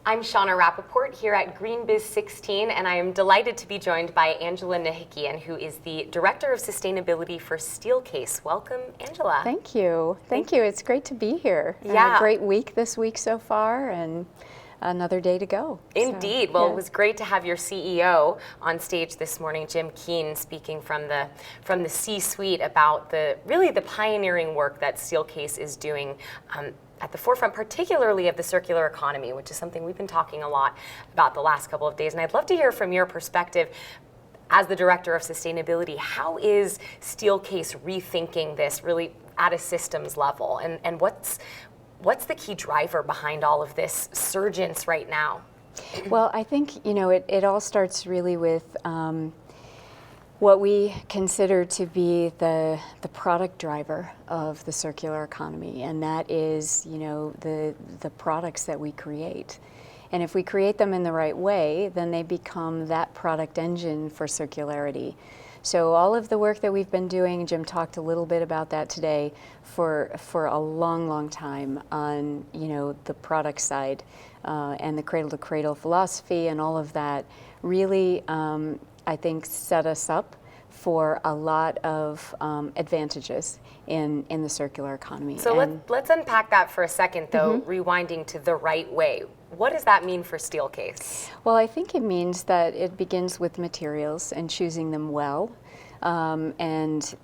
I'm Shauna Rappaport here at GreenBiz 16, and I am delighted to be joined by Angela Nahikian, who is the Director of Sustainability for Steelcase. Welcome, Angela. Thank you. Thank you. It's great to be here. Yeah. A great week this week so far, and another day to go. Indeed. So, well, yeah. It was great to have your CEO on stage this morning, Jim Keane, speaking from the C-suite about the pioneering work that Steelcase is doing at the forefront, particularly of the circular economy, which is something we've been talking a lot about the last couple of days. And I'd love to hear from your perspective as the Director of Sustainability. How is Steelcase rethinking this really at a systems level? And what's the key driver behind all of this surgence right now? Well, I think, it all starts really with what we consider to be the product driver of the circular economy, and that is, the products that we create. And if we create them in the right way, then they become that product engine for circularity. So all of the work that we've been doing, Jim talked a little bit about that today, for a long, long time on, the product side and the cradle-to-cradle philosophy and all of that really, I think, set us up for a lot of advantages in the circular economy. So let's unpack that for a second, though, rewinding to the right way. What does that mean for Steelcase? Well, I think it means that it begins with materials and choosing them well, and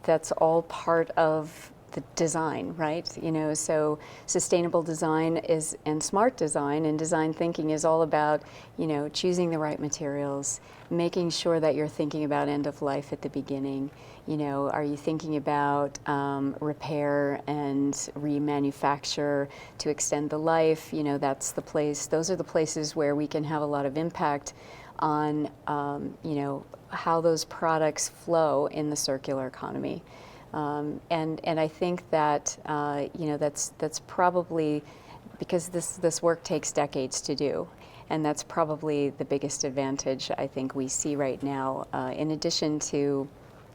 that's all part of the design, right? So sustainable design and smart design and design thinking is all about, choosing the right materials, making sure that you're thinking about end of life at the beginning. Are you thinking about repair and remanufacture to extend the life? That's the place. Those are the places where we can have a lot of impact on, how those products flow in the circular economy. And I think that that's probably because this work takes decades to do, and that's probably the biggest advantage I think we see right now. In addition to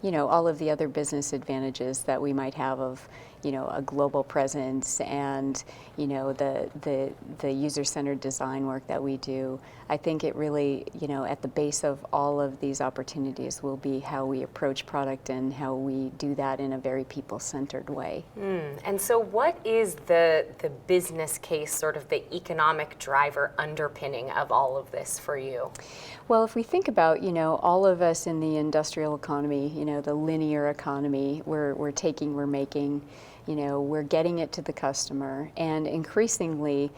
all of the other business advantages that we might have of a global presence and the user-centered design work that we do, I think it really at the base of all of these opportunities will be how we approach product and how we do that in a very people-centered way. And so what is the business case, sort of the economic driver underpinning of all of this for you? Well, if we think about all of us in the industrial economy, the linear economy, we're making, we're getting it to the customer, and increasingly,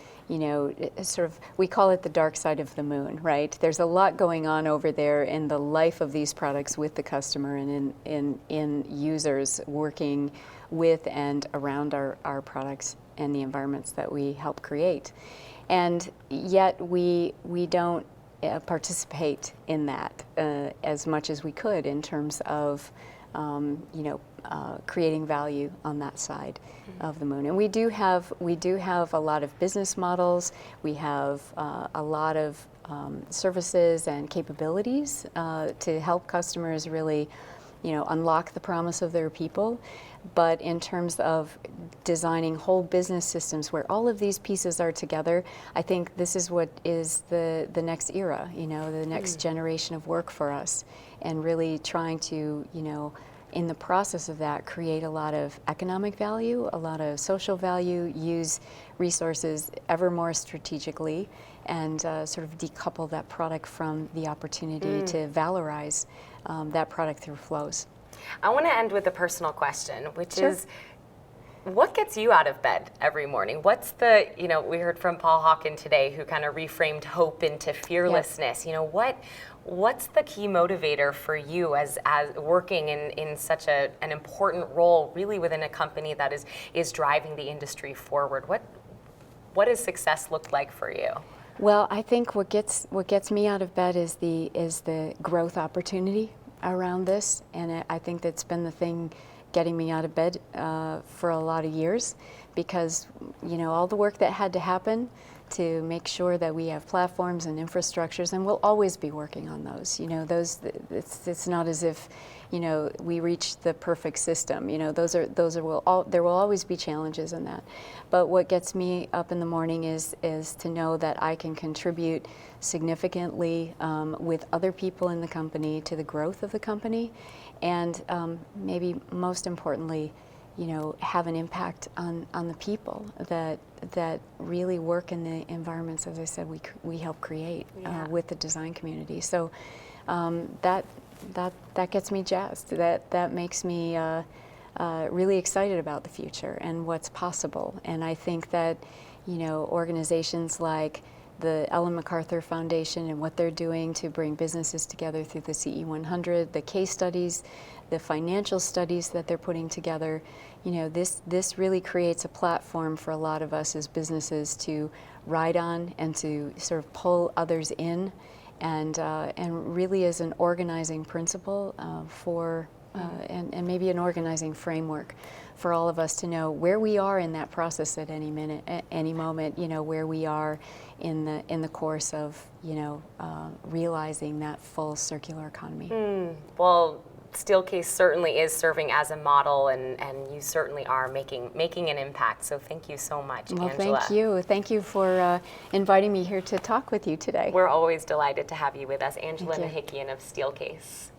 sort of, we call it the dark side of the moon, right? There's a lot going on over there in the life of these products with the customer and in users working with and around our products and the environments that we help create. And yet we don't participate in that as much as we could in terms of creating value on that side of the moon. And we do have a lot of business models. We have a lot of services and capabilities to help customers really unlock the promise of their people. But in terms of designing whole business systems where all of these pieces are together, I think this is what is the next era, the next generation of work for us, and really trying to, in the process of that, create a lot of economic value, a lot of social value, use resources ever more strategically, and sort of decouple that product from the opportunity to valorize that product through flows. I want to end with a personal question, which is, what gets you out of bed every morning? What's the, we heard from Paul Hawken today, who kind of reframed hope into fearlessness. What's the key motivator for you as working in such an important role, really within a company that is driving the industry forward? What does success look like for you? Well, I think what gets me out of bed is the growth opportunity around this, and I think that's been the thing getting me out of bed for a lot of years, because all the work that had to happen to make sure that we have platforms and infrastructures, and we'll always be working on those. You know, it's not as if, you know, we reached the perfect system. You know, there will always be challenges in that. But what gets me up in the morning is to know that I can contribute significantly with other people in the company to the growth of the company, and maybe most importantly, you know, have an impact on the people that really work in the environments, as I said, we help create with the design community. So that gets me jazzed. That makes me really excited about the future and what's possible. And I think that, you know, organizations like the Ellen MacArthur Foundation and what they're doing to bring businesses together through the CE 100, the case studies, the financial studies that they're putting together, you know, this really creates a platform for a lot of us as businesses to ride on and to sort of pull others in, and really is an organizing principle and maybe an organizing framework for all of us to know where we are in that process at any minute, at any moment, you know, where we are in the course of, you know, realizing that full circular economy. Well, Steelcase certainly is serving as a model, and you certainly are making an impact. So thank you so much, well, Angela. Thank you. Thank you for inviting me here to talk with you today. We're always delighted to have you with us, Angela Nahikian of Steelcase.